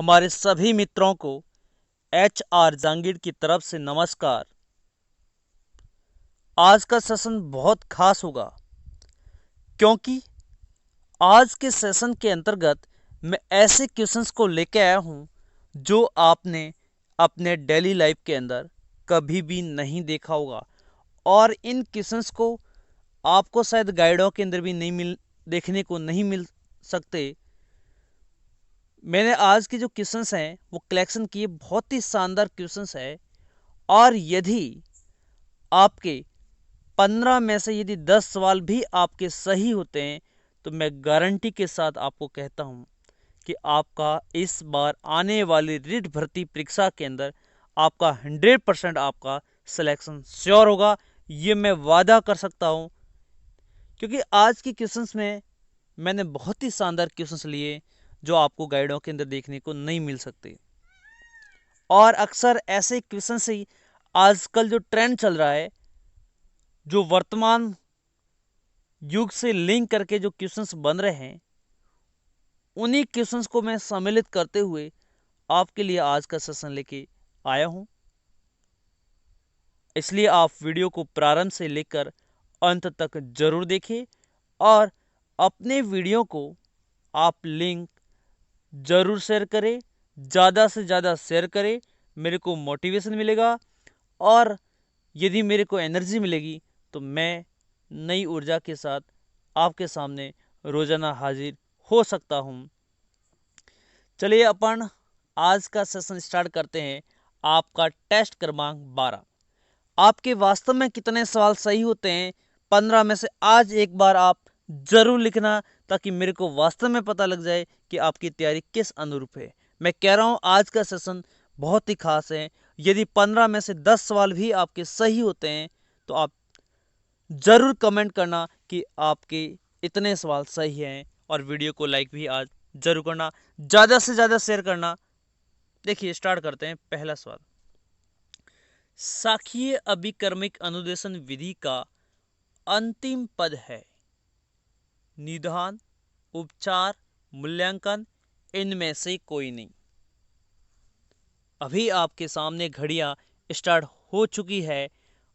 हमारे सभी मित्रों को HR जहांगीर की तरफ से नमस्कार। आज का सेशन बहुत खास होगा क्योंकि आज के सेशन के अंतर्गत मैं ऐसे क्वेश्चंस को लेके आया हूं जो आपने अपने डेली लाइफ के अंदर कभी भी नहीं देखा होगा और इन क्वेश्चंस को आपको शायद गाइडों के अंदर भी नहीं देखने को नहीं मिल सकते। मैंने आज के जो क्वेश्चंस हैं वो कलेक्शन किए, बहुत ही शानदार क्वेश्चंस है और यदि आपके 15 में से यदि 10 सवाल भी आपके सही होते हैं तो मैं गारंटी के साथ आपको कहता हूं कि आपका इस बार आने वाली रीट भर्ती परीक्षा के अंदर आपका 100% आपका सिलेक्शन श्योर होगा। ये मैं वादा कर सकता हूं क्योंकि आज के क्वेश्चंस में मैंने बहुत ही शानदार क्वेश्चंस लिए जो आपको गाइडों के अंदर देखने को नहीं मिल सकते। और अक्सर ऐसे क्वेश्चन से आजकल जो ट्रेंड चल रहा है, जो वर्तमान युग से लिंक करके जो क्वेश्चंस बन रहे हैं, उन्हीं क्वेश्चंस को मैं सम्मिलित करते हुए आपके लिए आज का सेशन लेके आया हूं। इसलिए आप वीडियो को प्रारंभ से लेकर अंत तक जरूर देखें और अपने वीडियो को आप लिंक जरूर शेयर करें, ज़्यादा से ज़्यादा शेयर करें। मेरे को मोटिवेशन मिलेगा और यदि मेरे को एनर्जी मिलेगी तो मैं नई ऊर्जा के साथ आपके सामने रोजाना हाजिर हो सकता हूं। चलिए अपन आज का सेशन स्टार्ट करते हैं। आपका टेस्ट क्रमांक 12। आपके वास्तव में कितने सवाल सही होते हैं 15 में से आज एक बार आप जरूर लिखना, ताकि मेरे को वास्तव में पता लग जाए कि आपकी तैयारी किस अनुरूप है। मैं कह रहा हूं आज का सेशन बहुत ही खास है। यदि 15 में से 10 सवाल भी आपके सही होते हैं तो आप जरूर कमेंट करना कि आपके इतने सवाल सही हैं और वीडियो को लाइक भी आज जरूर करना, ज़्यादा से ज़्यादा शेयर करना। देखिए स्टार्ट करते हैं। पहला सवाल, साखीय अभिकर्मिक अनुदेशन विधि का अंतिम पद है निदान, उपचार, मूल्यांकन, इनमें से कोई नहीं। अभी आपके सामने घड़ियां स्टार्ट हो चुकी है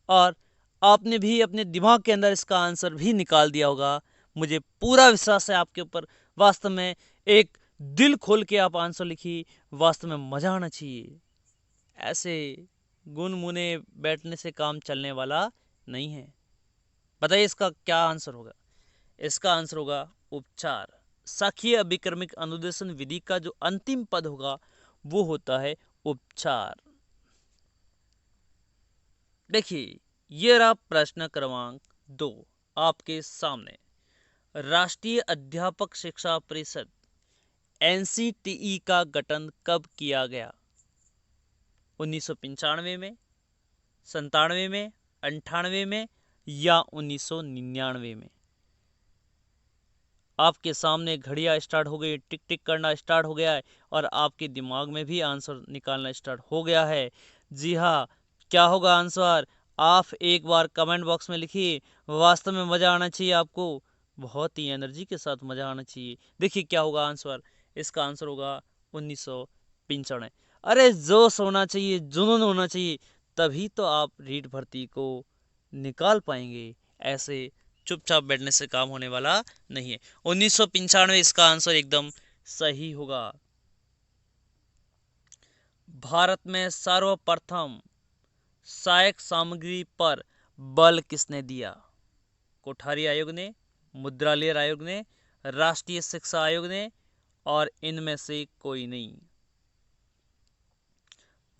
और आपने भी अपने दिमाग के अंदर इसका आंसर भी निकाल दिया होगा। मुझे पूरा विश्वास है आपके ऊपर। वास्तव में एक दिल खोल के आप आंसर लिखिए, वास्तव में मजा आना चाहिए। ऐसे गुनमुने बैठने से काम चलने वाला नहीं है। बताइए इसका क्या आंसर होगा। इसका आंसर होगा उपचार। साखीय अभिकर्मिक अनुदेशन विधि का जो अंतिम पद होगा वो होता है उपचार। देखिए ये रहा प्रश्न क्रमांक 2 आपके सामने। राष्ट्रीय अध्यापक शिक्षा परिषद NCTE का गठन कब किया गया? 1995 में, 97 में, 98 में या 1999 में? आपके सामने घड़ियां स्टार्ट हो गई, टिक टिक करना स्टार्ट हो गया है और आपके दिमाग में भी आंसर निकालना स्टार्ट हो गया है। जी हाँ, क्या होगा आंसर? आप एक बार कमेंट बॉक्स में लिखिए। वास्तव में मज़ा आना चाहिए आपको, बहुत ही एनर्जी के साथ मज़ा आना चाहिए। देखिए क्या होगा आंसर। इसका आंसर होगा 1995। अरे जोश होना चाहिए, जुनून होना चाहिए, तभी तो आप रीट भर्ती को निकाल पाएंगे। ऐसे चुपचाप बैठने से काम होने वाला नहीं है। 1995 इसका आंसर एकदम सही होगा। भारत में सर्वप्रथम सहायक सामग्री पर बल किसने दिया? कोठारी आयोग ने, मुद्रालय आयोग ने, राष्ट्रीय शिक्षा आयोग ने और इनमें से कोई नहीं।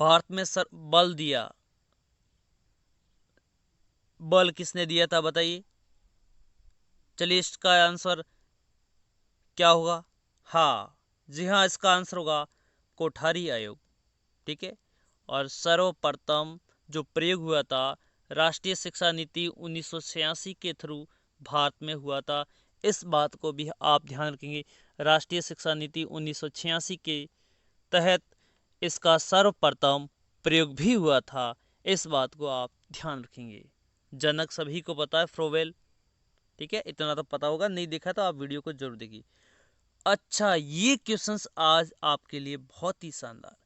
भारत में बल दिया, बल किसने दिया था बताइए। चलिए इसका आंसर क्या होगा? हाँ जी हाँ, इसका आंसर होगा कोठारी आयोग। ठीक है। और सर्वप्रथम जो प्रयोग हुआ था राष्ट्रीय शिक्षा नीति 1986 के थ्रू भारत में हुआ था। इस बात को भी आप ध्यान रखेंगे। राष्ट्रीय शिक्षा नीति 1986 के तहत इसका सर्वप्रथम प्रयोग भी हुआ था। इस बात को आप ध्यान रखेंगे। जनक सभी को पता है, फ्रोवेल। ठीक है, इतना तो पता होगा, नहीं देखा तो आप वीडियो को जरूर देखिए। अच्छा, ये क्वेश्चंस आज आपके लिए बहुत ही शानदार।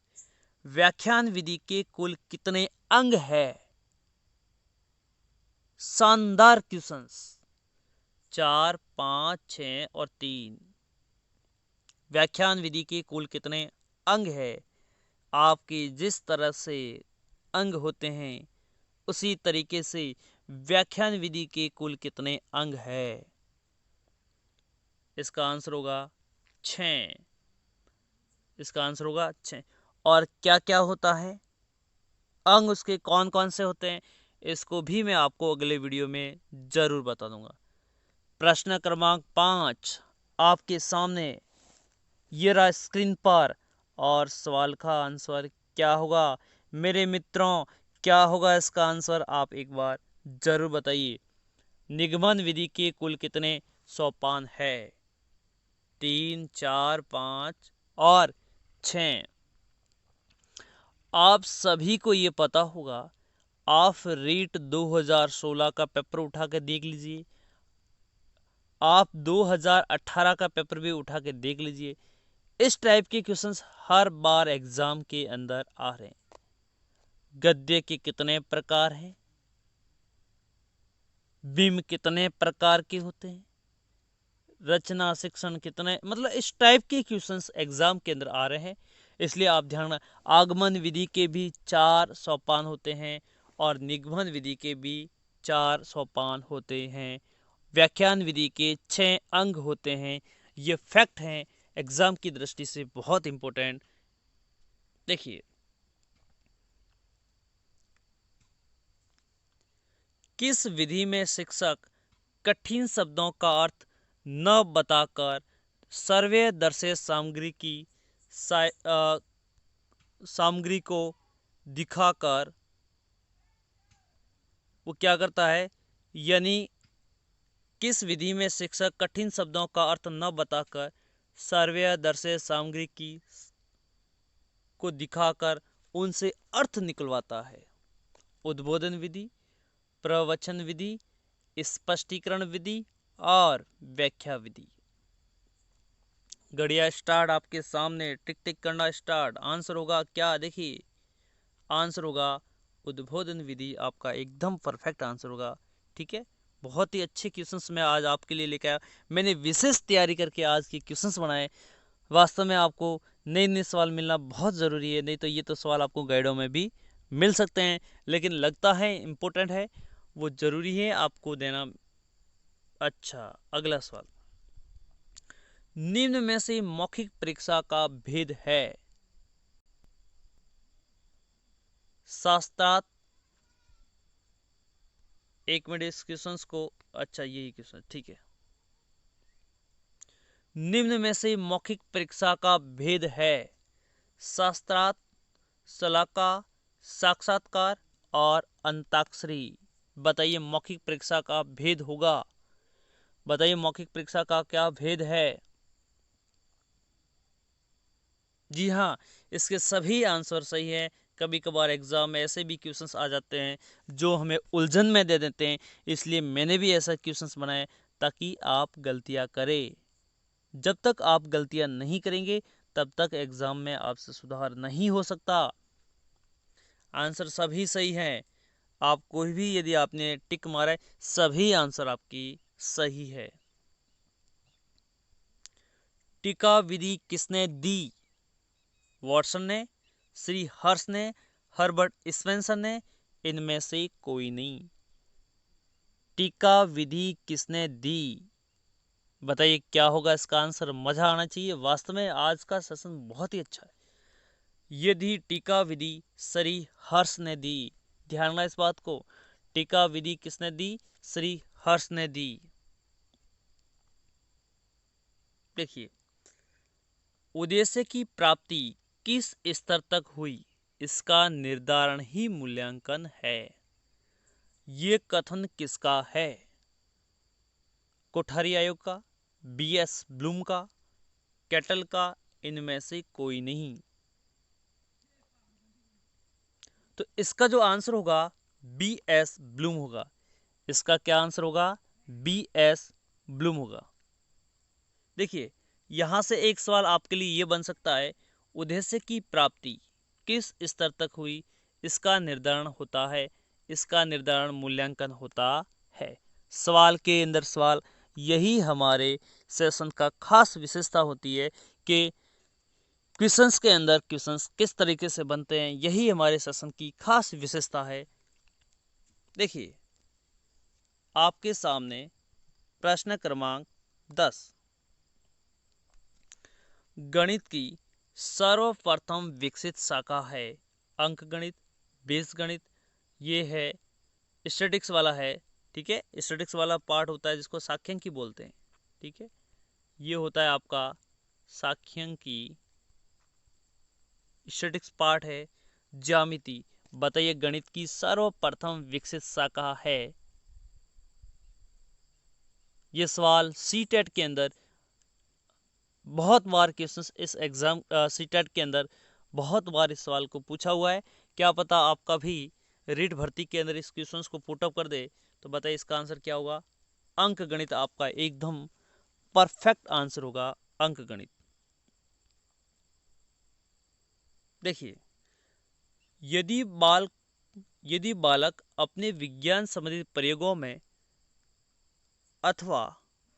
व्याख्यान विधि के कुल कितने अंग है? शानदार क्वेश्चंस। 4, 5, 6 और 3। व्याख्यान विधि के कुल कितने अंग है? आपके जिस तरह से अंग होते हैं उसी तरीके से व्याख्यान विधि के कुल कितने अंग है? इसका आंसर होगा 6। इसका आंसर होगा 6। और क्या क्या होता है, अंग उसके कौन कौन से होते हैं, इसको भी मैं आपको अगले वीडियो में जरूर बता दूंगा। प्रश्न क्रमांक 5 आपके सामने ये रहा स्क्रीन पर, और सवाल का आंसर क्या होगा मेरे मित्रों? क्या होगा इसका आंसर, आप एक बार जरूर बताइए। निगमन विधि के कुल कितने सोपान है? 3, 4, 5 और 6। आप सभी को ये पता होगा, आप रीट 2016 का पेपर उठा के देख लीजिए, आप 2018 का पेपर भी उठा के देख लीजिए। इस टाइप के क्वेश्चंस हर बार एग्जाम के अंदर आ रहे हैं। गद्य के कितने प्रकार हैं? बिंब कितने प्रकार के होते हैं? रचना शिक्षण कितने, मतलब इस टाइप के क्वेश्चंस एग्जाम के अंदर आ रहे हैं। इसलिए आप ध्यान, आगमन विधि के भी 4 सोपान होते हैं और निगमन विधि के भी 4 सोपान होते हैं। व्याख्यान विधि के 6 अंग होते हैं। ये फैक्ट हैं, एग्जाम की दृष्टि से बहुत इंपॉर्टेंट। देखिए, किस विधि में शिक्षक कठिन शब्दों का अर्थ न बताकर सर्वे दर्शे सामग्री को दिखाकर वो क्या करता है, यानी किस विधि में शिक्षक कठिन शब्दों का अर्थ न बताकर सर्वे दर्शे सामग्री को दिखाकर उनसे अर्थ निकलवाता है? उद्बोधन विधि, प्रवचन विधि, स्पष्टीकरण विधि और व्याख्या विधि। गड़िया स्टार्ट आपके सामने, टिक टिक करना स्टार्ट। आंसर होगा क्या? देखिए, आंसर होगा उद्बोधन विधि। आपका एकदम परफेक्ट आंसर होगा। ठीक है, बहुत ही अच्छे क्वेश्चंस मैं आज आपके लिए लेकर आया। मैंने विशेष तैयारी करके आज के क्वेश्चंस बनाए। वास्तव में आपको नए नए सवाल मिलना बहुत ज़रूरी है, नहीं तो ये तो सवाल आपको गाइडों में भी मिल सकते हैं, लेकिन लगता है इम्पोर्टेंट है, वो ज़रूरी है आपको देना। अच्छा, अगला सवाल, निम्न में से मौखिक परीक्षा का भेद है? शास्त्रार्थ, एक मिनट इस क्वेश्चन को, अच्छा यही क्वेश्चन, ठीक है। निम्न में से मौखिक परीक्षा का भेद है? शास्त्रार्थ, शलाका, साक्षात्कार और अंताक्षरी। बताइए मौखिक परीक्षा का भेद होगा, बताइए मौखिक परीक्षा का क्या भेद है? जी हाँ, इसके सभी आंसर सही है। कभी कभार एग्जाम में ऐसे भी क्वेश्चंस आ जाते हैं जो हमें उलझन में दे देते हैं, इसलिए मैंने भी ऐसा क्वेश्चंस बनाए ताकि आप गलतियां करें। जब तक आप गलतियां नहीं करेंगे तब तक एग्जाम में आपसे सुधार नहीं हो सकता। आंसर सभी सही हैं। आप कोई भी, यदि आपने टिक मारा है, सभी आंसर आपकी सही है। टीका विधि किसने दी? वॉटसन ने, श्री हर्ष ने, हर्बर्ट स्पेंसर ने, इनमें से कोई नहीं। टीका विधि किसने दी? बताइए क्या होगा इसका आंसर। मजा आना चाहिए। वास्तव में आज का सेशन बहुत ही अच्छा है। यदि टीका विधि श्री हर्ष ने दी, ध्यान रखना इस बात को, टीका विधि किसने दी? श्री हर्ष ने दी। देखिए, उद्देश्य की प्राप्ति किस स्तर तक हुई, इसका निर्धारण ही मूल्यांकन है। ये कथन किसका है? कोठारी आयोग का, बीएस ब्लूम का, कैटल का, इनमें से कोई नहीं। तो इसका जो आंसर होगा बीएस ब्लूम होगा। इसका क्या आंसर होगा? बीएस ब्लूम होगा। देखिए, यहाँ से एक सवाल आपके लिए ये बन सकता है, उद्देश्य की प्राप्ति किस स्तर तक हुई, इसका निर्धारण होता है, इसका निर्धारण मूल्यांकन होता है। सवाल के अंदर सवाल, यही हमारे सेशन का खास विशेषता होती है कि क्वेश्चंस के अंदर क्वेश्चंस किस तरीके से बनते हैं, यही हमारे सेशन की खास विशेषता है। देखिए आपके सामने प्रश्न क्रमांक 10, गणित की सर्वप्रथम विकसित शाखा है अंकगणित, बीजगणित, ये है स्टैटिक्स वाला है। ठीक है, स्टैटिक्स वाला पार्ट होता है जिसको सांख्यिकी बोलते हैं। ठीक है, ये होता है आपका सांख्यिकी, स्टैटिक्स पार्ट है। ज्यामिति, बताइए गणित की सर्वप्रथम विकसित शाखा है। ये सवाल सीटेट के अंदर बहुत बार क्वेश्चंस, इस एग्जाम सीटेट के अंदर बहुत बार इस सवाल को पूछा हुआ है। क्या पता आपका भी रीट भर्ती के अंदर इस क्वेश्चंस को पुटअप कर दे। तो बताइए इसका आंसर क्या होगा। अंक गणित आपका एकदम परफेक्ट आंसर होगा, अंक गणित। देखिए यदि बालक अपने विज्ञान संबंधित प्रयोगों में अथवा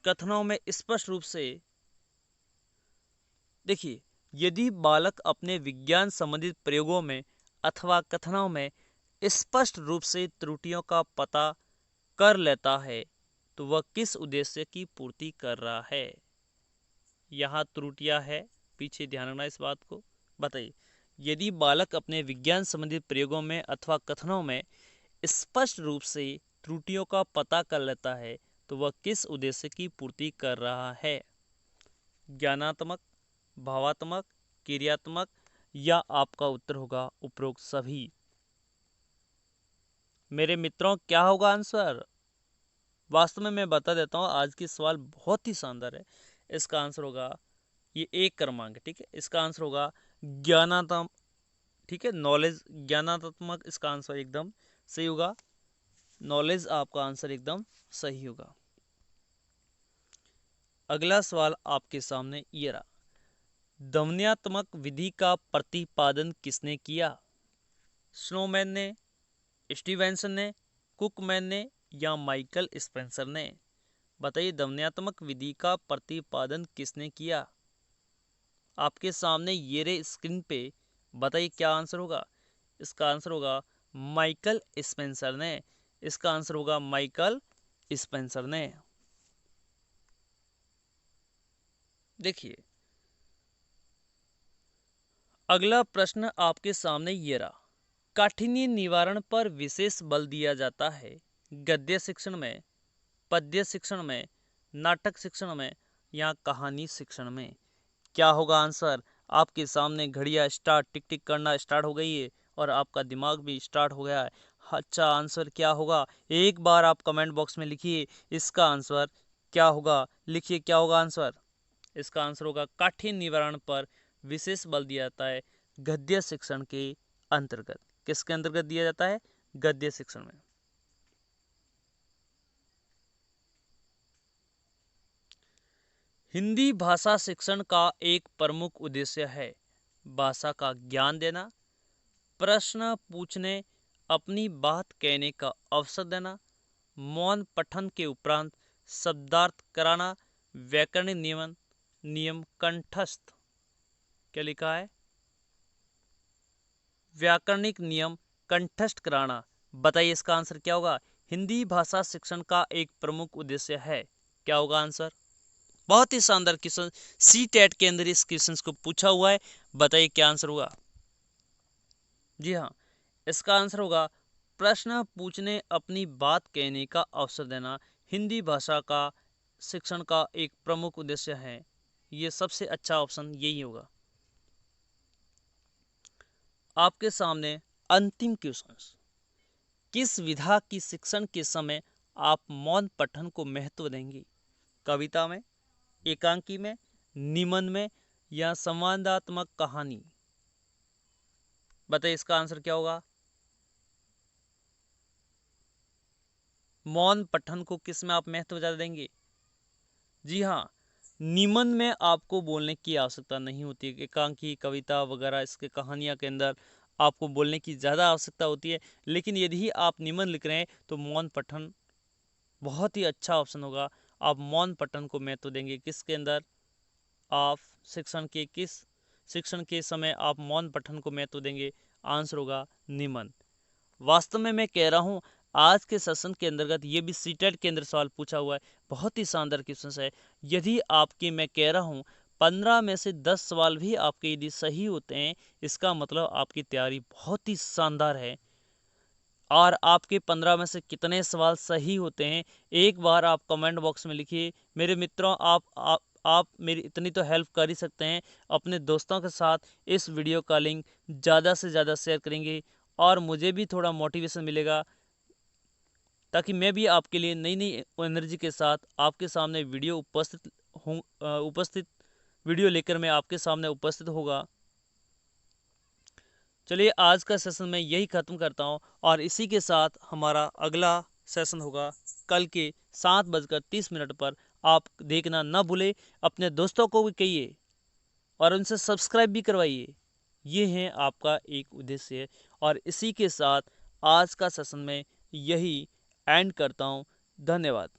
कथनों में स्पष्ट रूप से देखिए यदि बालक अपने विज्ञान संबंधित प्रयोगों में अथवा कथनों में स्पष्ट रूप से त्रुटियों का पता कर लेता है तो वह किस उद्देश्य की पूर्ति कर रहा है। यहाँ त्रुटियां है, पीछे ध्यान रखना इस बात को। बताइए यदि बालक अपने विज्ञान संबंधित प्रयोगों में अथवा कथनों में स्पष्ट रूप से त्रुटियों का पता कर लेता है तो वह किस उद्देश्य की पूर्ति कर रहा है। ज्ञानात्मक, भावात्मक, क्रियात्मक, या आपका उत्तर होगा उपरोक्त सभी। मेरे मित्रों क्या होगा आंसर। वास्तव में मैं बता देता हूँ, आज की सवाल बहुत ही शानदार है। इसका आंसर होगा ये एक क्रमांक। ठीक है, इसका आंसर होगा ज्ञानात्मक। ठीक है, नॉलेज, ज्ञानात्मक इसका आंसर एकदम सही होगा। नॉलेज आपका आंसर एकदम सही होगा। अगला सवाल आपके सामने ये रहा, ध्वन्यात्मक विधि का प्रतिपादन किसने किया। स्नोमैन ने, स्टीवेंसन ने, कुकमैन ने, या माइकल स्पेंसर ने। बताइए ध्वन्यात्मक विधि का प्रतिपादन किसने किया। आपके सामने ये रे स्क्रीन पे, बताइए क्या आंसर होगा। इसका आंसर होगा माइकल स्पेंसर ने। इसका आंसर होगा माइकल स्पेंसर ने। देखिए अगला प्रश्न आपके सामने ये रहा, काठिन्य निवारण पर विशेष बल दिया जाता है गद्य शिक्षण में, पद्य शिक्षण में, नाटक शिक्षण में, या कहानी शिक्षण में। क्या होगा आंसर। आपके सामने घड़ियां स्टार्ट, टिक टिक करना स्टार्ट हो गई है और आपका दिमाग भी स्टार्ट हो गया है। अच्छा आंसर क्या होगा, एक बार आप कमेंट बॉक्स में लिखिए इसका आंसर क्या होगा। लिखिए क्या होगा आंसर। इसका आंसर होगा काठिन्य निवारण पर विशेष बल दिया जाता है गद्य शिक्षण के अंतर्गत। किसके अंतर्गत दिया जाता है, गद्य शिक्षण में। हिंदी भाषा शिक्षण का एक प्रमुख उद्देश्य है भाषा का ज्ञान देना, प्रश्न पूछने, अपनी बात कहने का अवसर देना, मौन पठन के उपरांत शब्दार्थ कराना, व्याकरणिक नियम कंठस्थ। क्या लिखा है, व्याकरणिक नियम कंठस्थ कराना। बताइए इसका आंसर क्या होगा। हिंदी भाषा शिक्षण का एक प्रमुख उद्देश्य है, क्या होगा आंसर। बहुत ही शानदार क्वेश्चन, सी टेट के अंदर इस क्वेश्चन को पूछा हुआ है। बताइए क्या आंसर होगा। जी हाँ, इसका आंसर होगा प्रश्न पूछने, अपनी बात कहने का अवसर देना हिंदी भाषा का शिक्षण का एक प्रमुख उद्देश्य है। ये सबसे अच्छा ऑप्शन यही होगा। आपके सामने अंतिम क्वेश्चन, किस विधा की शिक्षण के समय आप मौन पठन को महत्व देंगे। कविता में, एकांकी में, निबंध में, या संवादात्मक कहानी। बताइए इसका आंसर क्या होगा। मौन पठन को किस में आप महत्व ज्यादा देंगे। जी हाँ, निबंध में आपको बोलने की आवश्यकता नहीं होती है। एकांकी, कविता वगैरह इसके कहानियाँ के अंदर आपको बोलने की ज़्यादा आवश्यकता होती है। लेकिन यदि आप निबंध लिख रहे हैं तो मौन पठन बहुत ही अच्छा ऑप्शन होगा। आप मौन पठन को महत्व देंगे। किसके अंदर? आप शिक्षण के समय आप मौन पठन को महत्व देंगे। आंसर होगा निबंध। वास्तव में मैं कह रहा हूँ आज के सेशन के अंतर्गत ये भी सीटेट के अंदर सवाल पूछा हुआ है। बहुत ही शानदार क्वेश्चन है। यदि आपके, मैं कह रहा हूँ 15 में से 10 सवाल भी आपके यदि सही होते हैं, इसका मतलब आपकी तैयारी बहुत ही शानदार है। और आपके 15 में से कितने सवाल सही होते हैं, एक बार आप कमेंट बॉक्स में लिखिए। मेरे मित्रों, आप मेरी इतनी तो हेल्प कर ही सकते हैं। अपने दोस्तों के साथ इस वीडियो का लिंक ज़्यादा से ज़्यादा शेयर करेंगे और मुझे भी थोड़ा मोटिवेशन मिलेगा, ताकि मैं भी आपके लिए नई नई एनर्जी के साथ आपके सामने उपस्थित वीडियो लेकर मैं आपके सामने उपस्थित होगा। चलिए आज का सेशन मैं यही ख़त्म करता हूँ और इसी के साथ हमारा अगला सेशन होगा कल के 7:30 पर। आप देखना ना भूले, अपने दोस्तों को भी कहिए और उनसे सब्सक्राइब भी करवाइए। ये है आपका एक उद्देश्य है। और इसी के साथ आज का सेशन में यही एंड करता हूँ। धन्यवाद।